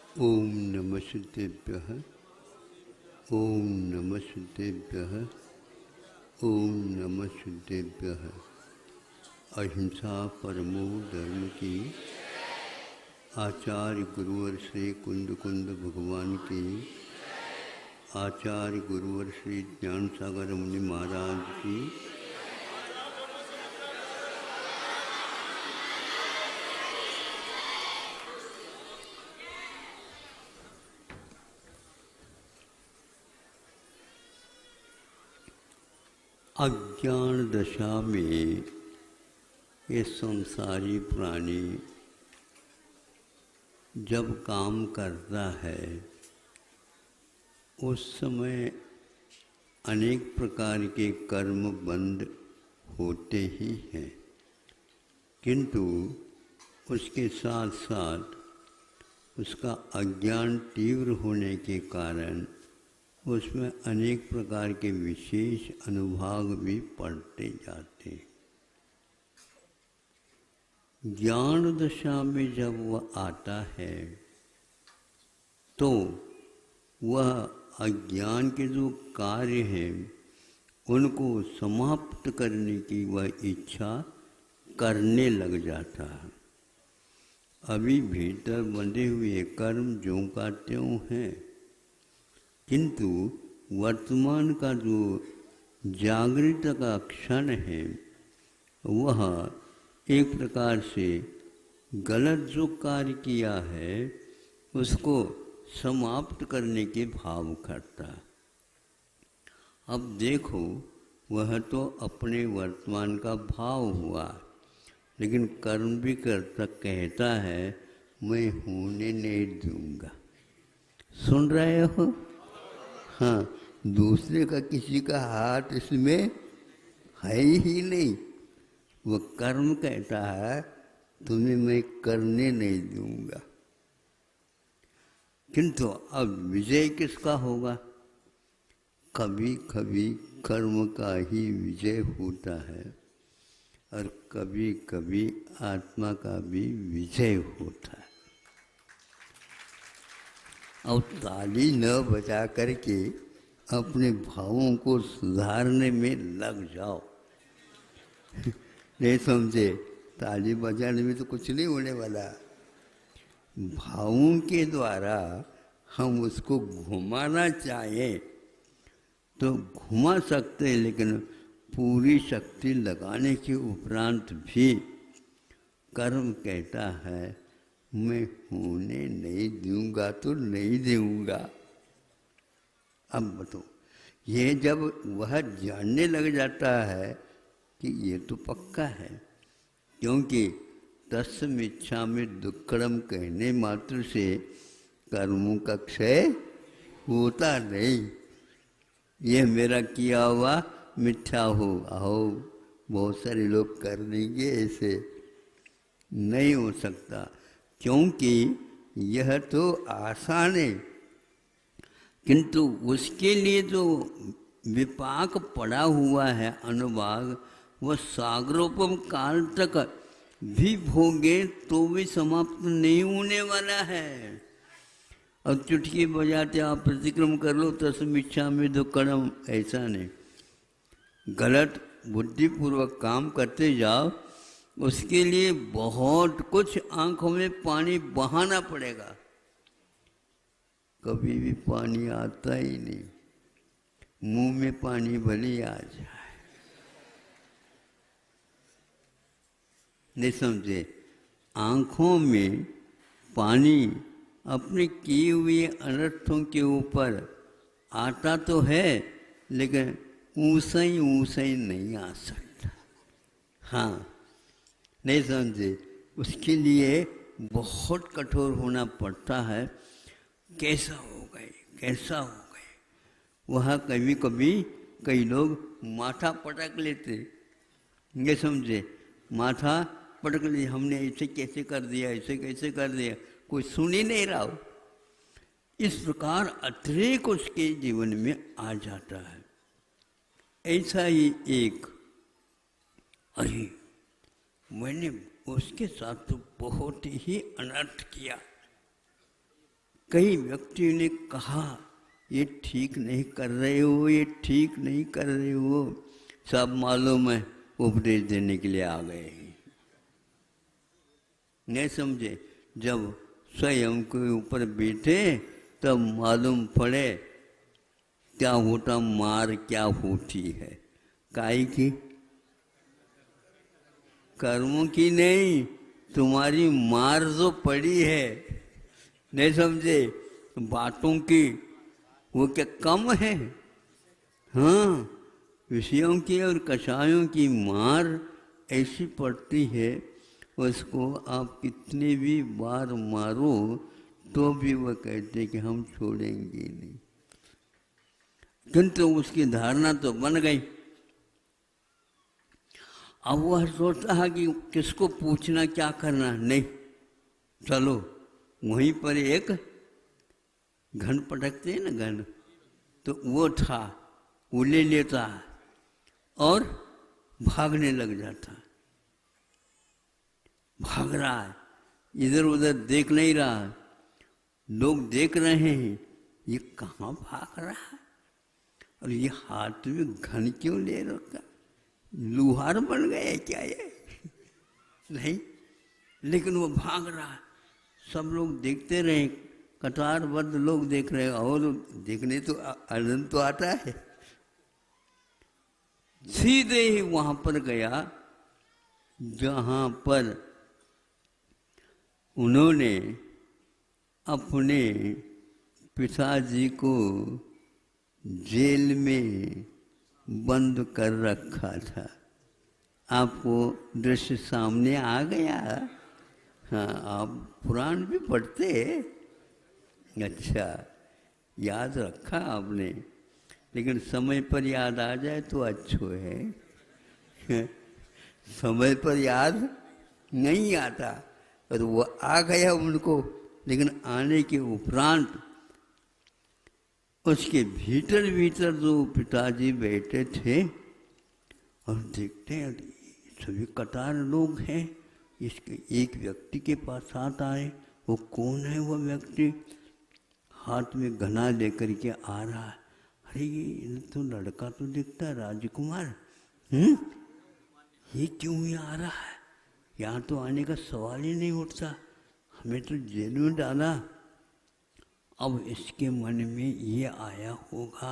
ओम नमः सिद्धेभ्यः। ओम नमः सिद्धेभ्यः। ओम नमः सिद्धेभ्यः। अहिंसा परमो धर्म की। आचार्य गुरुवर श्री कुंद कुंद भगवान की। आचार्य गुरुवर श्री ज्ञान सागर मुनि महाराज की। अज्ञान दशा में ये संसारी प्राणी जब काम करता है उस समय अनेक प्रकार के कर्म बंद होते ही हैं, किंतु उसके साथ साथ उसका अज्ञान तीव्र होने के कारण उसमें अनेक प्रकार के विशेष अनुभाग भी पड़ते जाते हैं। ज्ञान दशा में जब वह आता है तो वह अज्ञान के जो कार्य हैं उनको समाप्त करने की वह इच्छा करने लग जाता है। अभी भीतर बंधे हुए कर्म ज्यों का त्यों हैं, किंतु वर्तमान का जो जागृत का क्षण है वह एक प्रकार से गलत जो कार्य किया है उसको समाप्त करने के भाव करता। अब देखो, वह तो अपने वर्तमान का भाव हुआ, लेकिन कर्म भी करता कहता है मैं होने नहीं दूंगा। सुन रहे हो? हाँ, दूसरे का किसी का हाथ इसमें है ही नहीं। वह कर्म कहता है तुम्हें मैं करने नहीं दूंगा। किंतु अब विजय किसका होगा? कभी कभी कर्म का ही विजय होता है और कभी कभी आत्मा का भी विजय होता है। अब ताली न बजा करके अपने भावों को सुधारने में लग जाओ। नहीं समझे? ताली बजाने में तो कुछ नहीं होने वाला। भावों के द्वारा हम उसको घुमाना चाहें तो घुमा सकते हैं, लेकिन पूरी शक्ति लगाने के उपरांत भी कर्म कहता है मैं होने नहीं दूंगा तो नहीं दूंगा। अब बताओ, ये जब वह जानने लग जाता है कि ये तो पक्का है, क्योंकि तस्मिच्छामि दुक्कड़म कहने मात्र से कर्मों का क्षय होता नहीं। ये मेरा किया हुआ मिथ्या हो, आओ बहुत सारे लोग कर देंगे, ऐसे नहीं हो सकता, क्योंकि यह तो आसान है, किंतु उसके लिए जो विपाक पड़ा हुआ है अनुभाग, वह सागरोपम काल तक भी भोगे तो भी समाप्त नहीं होने वाला है। और चुटकी बजाते आप प्रतिक्रम कर लो तस्मिच्छा में दुक्कड़म, ऐसा नहीं। गलत बुद्धिपूर्वक काम करते जाओ, उसके लिए बहुत कुछ आंखों में पानी बहाना पड़ेगा, कभी भी पानी आता ही नहीं। मुंह में पानी भले आ जाए, नहीं समझे? आंखों में पानी अपने किए हुए अनर्थों के ऊपर आता तो है, लेकिन ऊंसा ही नहीं आ सकता। हाँ, नहीं समझे? उसके लिए बहुत कठोर होना पड़ता है। कैसा हो गए वहाँ कभी कभी कई लोग माथा पटक लेते, ये समझे? माथा पटक ले, हमने ऐसे कैसे कर दिया, ऐसे कैसे कर दिया, कोई सुन ही नहीं रहा हो। इस प्रकार अतिरेक उसके जीवन में आ जाता है। ऐसा ही एक, अरे मैंने उसके साथ तो बहुत ही अनर्थ किया, कई व्यक्तियों ने कहा ये ठीक नहीं कर रहे हो, ये ठीक नहीं कर रहे हो, सब मालूम है उपदेश देने के लिए आ गए। नहीं समझे? जब स्वयं के ऊपर बैठे तब मालूम पड़े क्या होता, मार क्या होती है। काई की? कर्मों की नहीं, तुम्हारी मार जो पड़ी है। नहीं समझे? बातों की वो क्या कम है? हाँ, विषयों की और कषायों की मार ऐसी पड़ती है, उसको आप कितने भी बार मारो तो भी वह कहते कि हम छोड़ेंगे नहीं। किंतु उसकी धारणा तो बन गई। अब वह सोचता है कि किसको पूछना, क्या करना। नहीं, चलो वहीं पर एक घन पटकते हैं ना, घन, तो वो था, वो ले लेता और भागने लग जाता। भाग रहा है, इधर उधर देख नहीं रहा, लोग देख रहे हैं ये कहाँ भाग रहा है, और ये हाथ में घन क्यों ले रखा, लुहार बन गए क्या ये? नहीं, लेकिन वो भाग रहा है। सब लोग देखते रहे, कतारबद्ध लोग देख रहे, और देखने तो आनंद तो आता है। सीधे ही वहां पर गया जहां पर उन्होंने अपने पिताजी को जेल में बंद कर रखा था। आपको दृश्य सामने आ गया? हाँ, आप पुराण भी पढ़ते? अच्छा, याद रखा आपने, लेकिन समय पर याद आ जाए तो अच्छो है। समय पर याद नहीं आता, और वो आ गया उनको, लेकिन आने के उपरांत उसके भीतर भीतर जो पिताजी बैठे थे और देखते हैं सभी कतार लोग हैं, इसके एक व्यक्ति के पास हाथ आए। वो कौन है वो व्यक्ति? हाथ में घना लेकर के आ रहा है। अरे ये तो लड़का तो दिखता है राजकुमार, ये क्यों ही आ रहा है? यहाँ तो आने का सवाल ही नहीं उठता, हमें तो जेल में डाला। अब इसके मन में ये आया होगा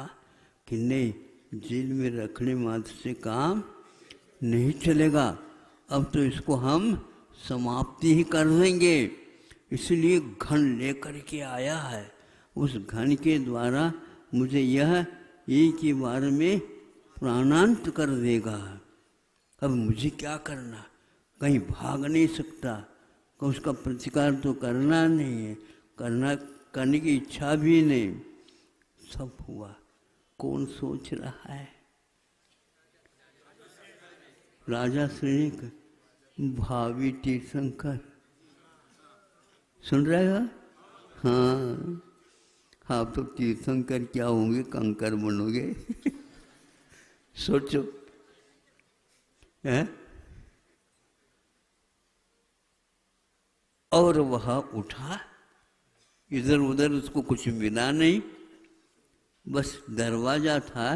कि नहीं, जेल में रखने मात्र से काम नहीं चलेगा, अब तो इसको हम समाप्ति ही कर देंगे। इसलिए घन लेकर के आया है। उस घन के द्वारा मुझे यह एक ही बार में प्राणांत कर देगा। अब मुझे क्या करना? कहीं भाग नहीं सकता, उसका प्रतिकार तो करना नहीं है, करने की इच्छा भी नहीं। सब हुआ। कौन सोच रहा है? राजा श्रेणिक, भावी तीर्थंकर। सुन रहे हो? हाँ, आप तो तीर्थंकर क्या होंगे, कंकर बनोगे। सोचो है? और वह उठा, इधर उधर उसको कुछ मिला नहीं, बस दरवाजा था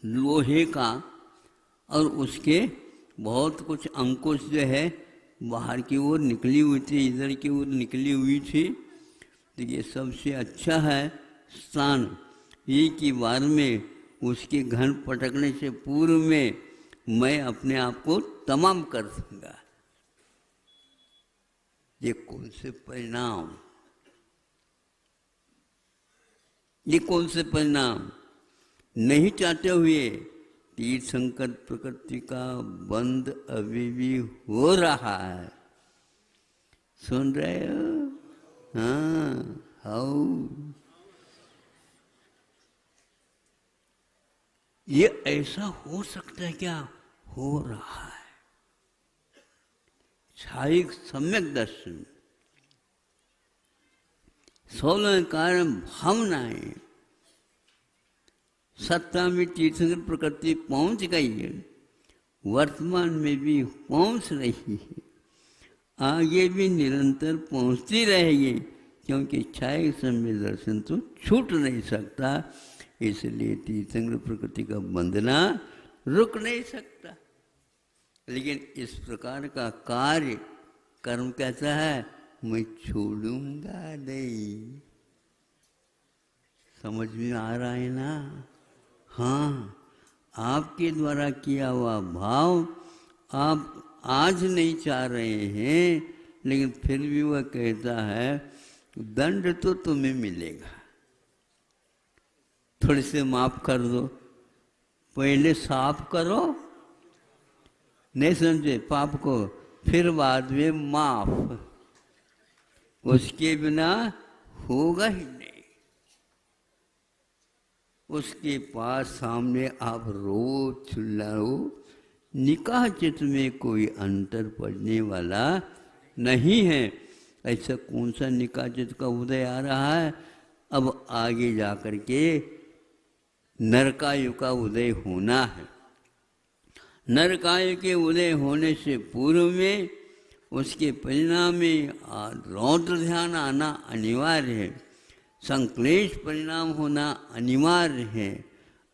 लोहे का, और उसके बहुत कुछ अंकुश जो है बाहर की ओर निकली हुई थी, इधर की ओर निकली हुई थी। तो ये सबसे अच्छा है स्थान, एक ही बार में उसके घन पटकने से पूर्व में मैं अपने आप को तमाम कर दूंगा। ये कौन से परिणाम, ये कौन से परिणाम? नहीं चाहते हुए तीर्थंकर प्रकृति का बंद अभी भी हो रहा है। सुन रहे हो? हाँ, हाउ ये ऐसा हो सकता है क्या? हो रहा है। छायिक सम्यक दर्शन, 16 कारण भावनाएं, सत्ता में तीर्थंकर प्रकृति पहुंच गई है, वर्तमान में भी पहुंच रही है, आगे भी निरंतर पहुंचती रहेगी। क्योंकि इच्छाए समय दर्शन तो छूट नहीं सकता, इसलिए तीर्थंकर प्रकृति का बंधना रुक नहीं सकता। लेकिन इस प्रकार का कार्य कर्म कहता है मैं छोड़ूंगा नहीं। समझ में आ रहा है ना? हाँ, आपके द्वारा किया हुआ भाव आप आज नहीं चाह रहे हैं, लेकिन फिर भी वह कहता है दंड तो तुम्हें मिलेगा, थोड़े से माफ कर दो, पहले साफ करो, नहीं समझे पाप को, फिर बाद में माफ, उसके बिना होगा ही नहीं। उसके पास सामने आप रो चिल्लाओ, निकाह चित्त में कोई अंतर पड़ने वाला नहीं है। ऐसा कौन सा निकाह चित्त का उदय आ रहा है? अब आगे जाकर के नरकायु का उदय होना है। नरकायु के उदय होने से पूर्व में उसके परिणाम में रौद्र ध्यान आना अनिवार्य है, संक्लेश परिणाम होना अनिवार्य है।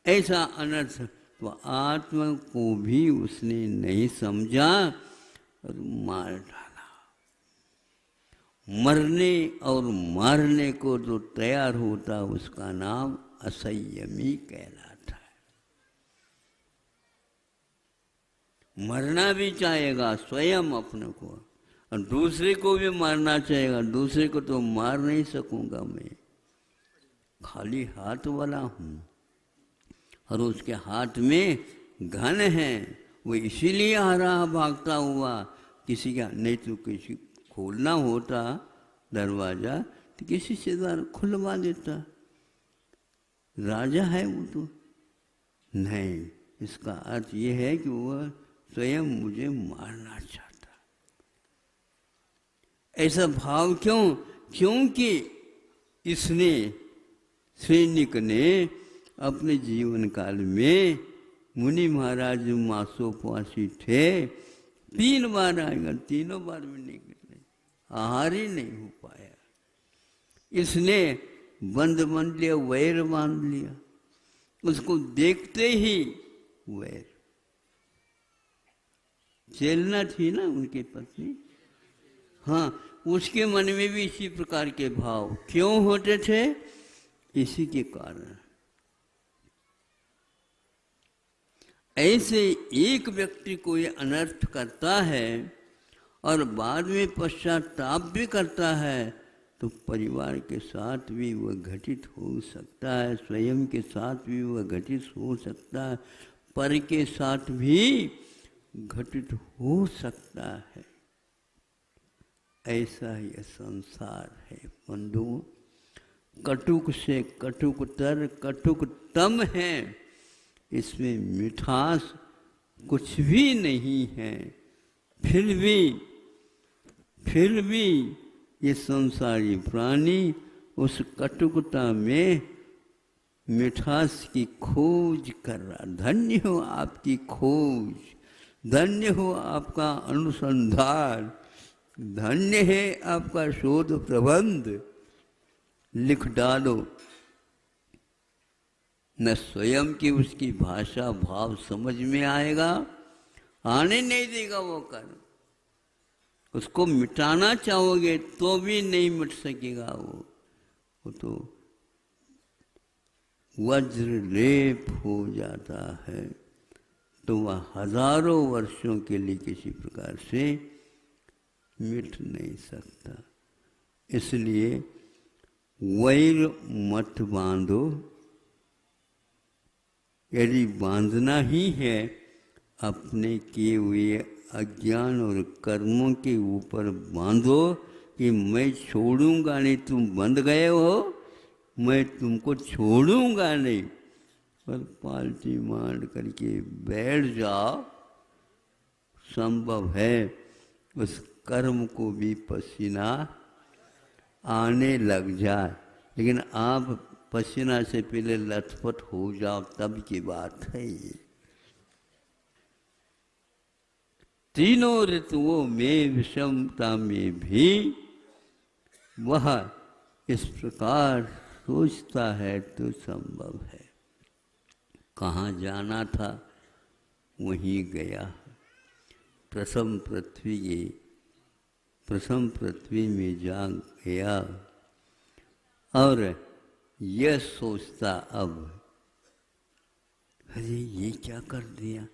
ऐसा अनर्थ तो आत्मा को भी उसने नहीं समझा और मार डाला। मरने और मारने को जो तैयार होता उसका नाम असंयमी कहलाता है। मरना भी चाहेगा स्वयं अपने को, और दूसरे को भी मारना चाहेगा। दूसरे को तो मार नहीं सकूंगा, मैं खाली हाथ वाला हूं, और उसके हाथ में घन है, वो इसीलिए आ रहा भागता हुआ। किसी का नहीं तो किसी खोलना होता दरवाजा तो किसी से द्वार खुलवा देता, राजा है वो तो नहीं। इसका अर्थ ये है कि वह स्वयं मुझे मारना चाहता। ऐसा भाव क्यों? क्योंकि इसने सैनिक ने अपने जीवन काल में, मुनि महाराज मासोपवासी थे, 3 बार आएगा, तीनों बार भी नहीं निकले, आहार ही नहीं हो पाया। इसने बंद बांध लिया, वैर बांध लिया, उसको देखते ही वैर। चलना थी ना उनकी पत्नी, हाँ, उसके मन में भी इसी प्रकार के भाव क्यों होते थे? इसी के कारण। ऐसे एक व्यक्ति कोई अनर्थ करता है और बाद में पश्चाताप भी करता है, तो परिवार के साथ भी वह घटित हो सकता है, स्वयं के साथ भी वह घटित हो सकता है, पर के साथ भी घटित हो सकता है। ऐसा यह संसार है बंधुओं। कटुक से कटुकतर कटुकतम है, इसमें मिठास कुछ भी नहीं है। फिर भी ये संसारी प्राणी उस कटुकता में मिठास की खोज कर रहा। धन्य हो आपकी खोज, धन्य हो आपका अनुसंधान, धन्य है आपका शोध प्रबंध। लिख डालो। न स्वयं की उसकी भाषा भाव समझ में आएगा, आने नहीं देगा वो कर्म। उसको मिटाना चाहोगे तो भी नहीं मिट सकेगा वो तो वज्र लेप हो जाता है। तो वह हजारों वर्षों के लिए किसी प्रकार से मिट नहीं सकता। इसलिए वैर मत बांधो। यदि बांधना ही है, अपने किए हुए अज्ञान और कर्मों के ऊपर बांधो कि मैं छोड़ूंगा नहीं, तुम बंध गए हो, मैं तुमको छोड़ूंगा नहीं। पर पालती मार करके बैठ जाओ, संभव है उस कर्म को भी पसीना आने लग जाए। लेकिन आप पसीना से पहले लथपथ हो जाओ, तब की बात है ये। तीनों ऋतुओं में विषमता में भी वह इस प्रकार सोचता है तो संभव है। कहाँ जाना था वहीं गया। प्रथम पृथ्वी में जा गया और यह सोचता अब, अरे ये क्या कर दिया,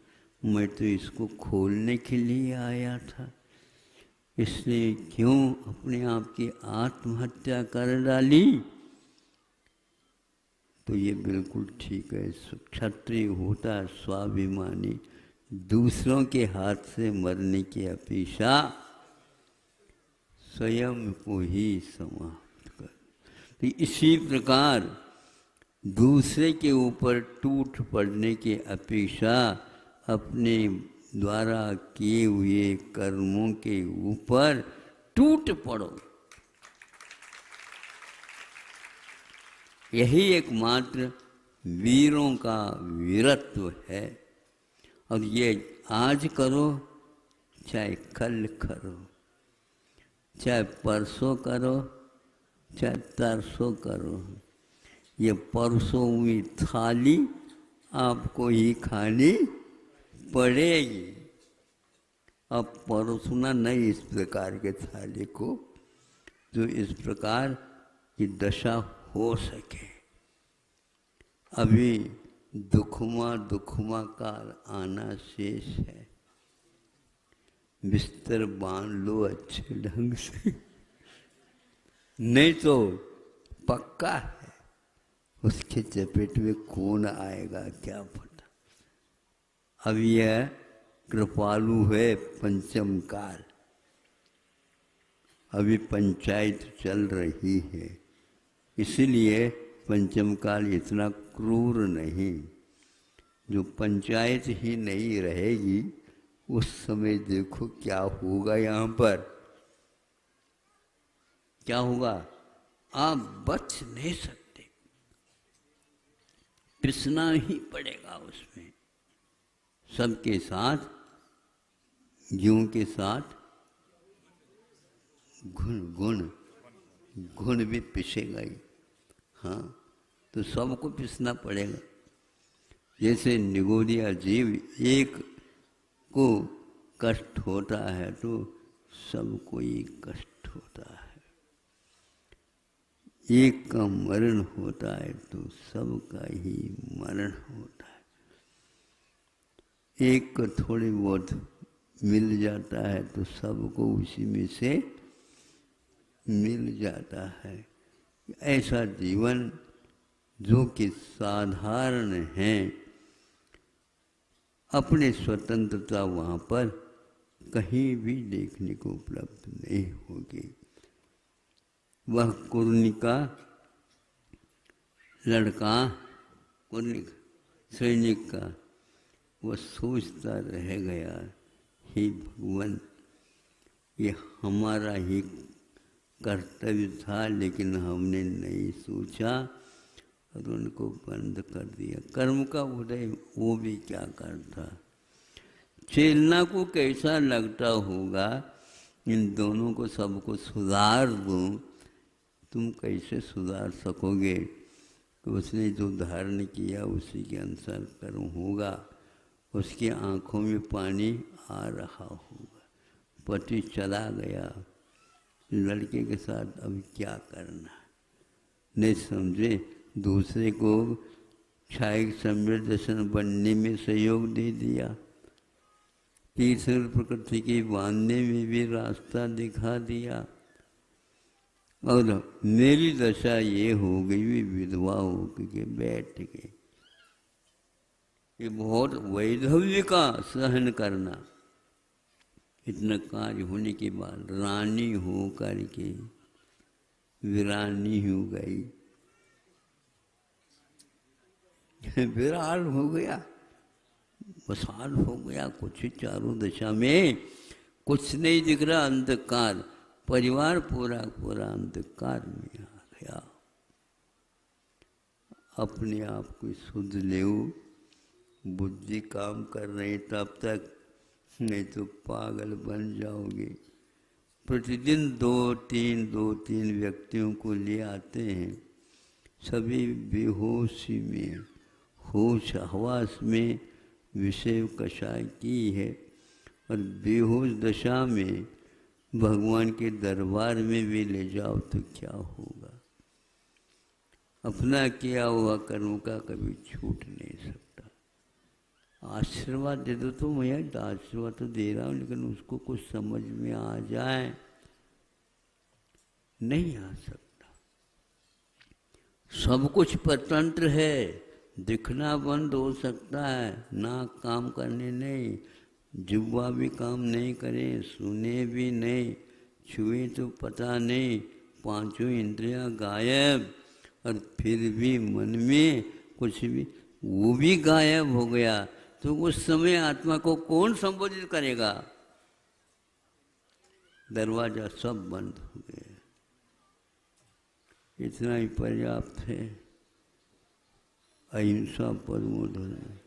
मैं तो इसको खोलने के लिए आया था, इसलिए क्यों अपने आप की आत्महत्या कर डाली। तो ये बिल्कुल ठीक है। क्षत्रिय होता है स्वाभिमानी, दूसरों के हाथ से मरने की अपेक्षा स्वयं को ही समाप्त कर। तो इसी प्रकार दूसरे के ऊपर टूट पड़ने की अपेक्षा अपने द्वारा किए हुए कर्मों के ऊपर टूट पड़ो। यही एकमात्र वीरों का वीरत्व है। और ये आज करो चाहे कल करो, चाहे परसों करो चाहे तरसों करो, ये परसों हुई थाली आपको ही खानी पड़ेगी। अब परोसना नहीं इस प्रकार के थाली को जो इस प्रकार की दशा हो सके। अभी दुखमा काल आना शेष है। बिस्तर बांध लो अच्छे ढंग से, नहीं तो पक्का है उसके चपेट में कौन आएगा क्या पता। अब यह कृपालु है पंचम काल, अभी पंचायत चल रही है, इसलिए पंचम काल इतना क्रूर नहीं। जो पंचायत ही नहीं रहेगी उस समय देखो क्या होगा। यहाँ पर क्या होगा, आप बच नहीं सकते, पिसना ही पड़ेगा उसमें। सबके साथ ज्यों के साथ घुन भी पिसेगा ही। हाँ, तो सबको पिसना पड़ेगा। जैसे निगोदिया जीव एक को कष्ट होता है तो सबको ही कष्ट होता है। एक का मरण होता है तो सबका ही मरण होता है। एक को थोड़ी बहुत मिल जाता है तो सबको उसी में से मिल जाता है। ऐसा जीवन जो कि साधारण है, अपने स्वतंत्रता वहाँ पर कहीं भी देखने को उपलब्ध नहीं होगी। वह कुर्नी का लड़का, कुर्नी सैनिक का, वह सोचता रह गया, हे भगवान ये हमारा ही कर्तव्य था लेकिन हमने नहीं सोचा और उनको बंद कर दिया। कर्म का उदय वो भी क्या करता। चेलना को कैसा लगता होगा, इन दोनों को सबको सुधार दूं, तुम कैसे सुधार सकोगे। तो उसने जो धारण किया उसी के अनुसार कर्म होगा। उसकी आंखों में पानी आ रहा होगा। पति चला गया, लड़के के साथ अब क्या करना, नहीं समझे। दूसरे को क्षायिक सम्यक दर्शन बनने में सहयोग दे दिया, तीसरे प्रकृति के बांधने में भी रास्ता दिखा दिया। और मेरी दशा ये हो गई, भी विधवा हो के बैठ गए। ये बहुत वैधव्य का सहन करना। इतना कार्य होने के बाद रानी हो करके वीरानी हो गई, विराल हो गया, बसाल हो गया। कुछ चारों दिशा में कुछ नहीं दिख रहा, अंधकार। परिवार पूरा पूरा अंधकार में आ गया। अपने आप को शुद्ध ले, बुद्धि काम कर रही तब तक, नहीं तो पागल बन जाओगे। प्रतिदिन दो तीन व्यक्तियों को ले आते हैं, सभी बेहोशी में, होश हवास में विषय कषाय की है, और बेहोश दशा में भगवान के दरबार में भी ले जाओ तो क्या होगा। अपना किया हुआ कर्म का कभी छूट नहीं सकता। आशीर्वाद दे दो तो मैं आशीर्वाद तो दे रहा हूँ, लेकिन उसको कुछ समझ में आ जाए, नहीं आ सकता। सब कुछ स्वतंत्र है, दिखना बंद हो सकता है, नाक काम करने नहीं, जुब्बा भी काम नहीं करे, सुने भी नहीं, छुए तो पता नहीं, पांचों इंद्रियां गायब, और फिर भी मन में कुछ भी, वो भी गायब हो गया, तो उस समय आत्मा को कौन संबोधित करेगा। दरवाजा सब बंद हो गया। इतना ही पर्याप्त है। अहिंसा परमो धर्म।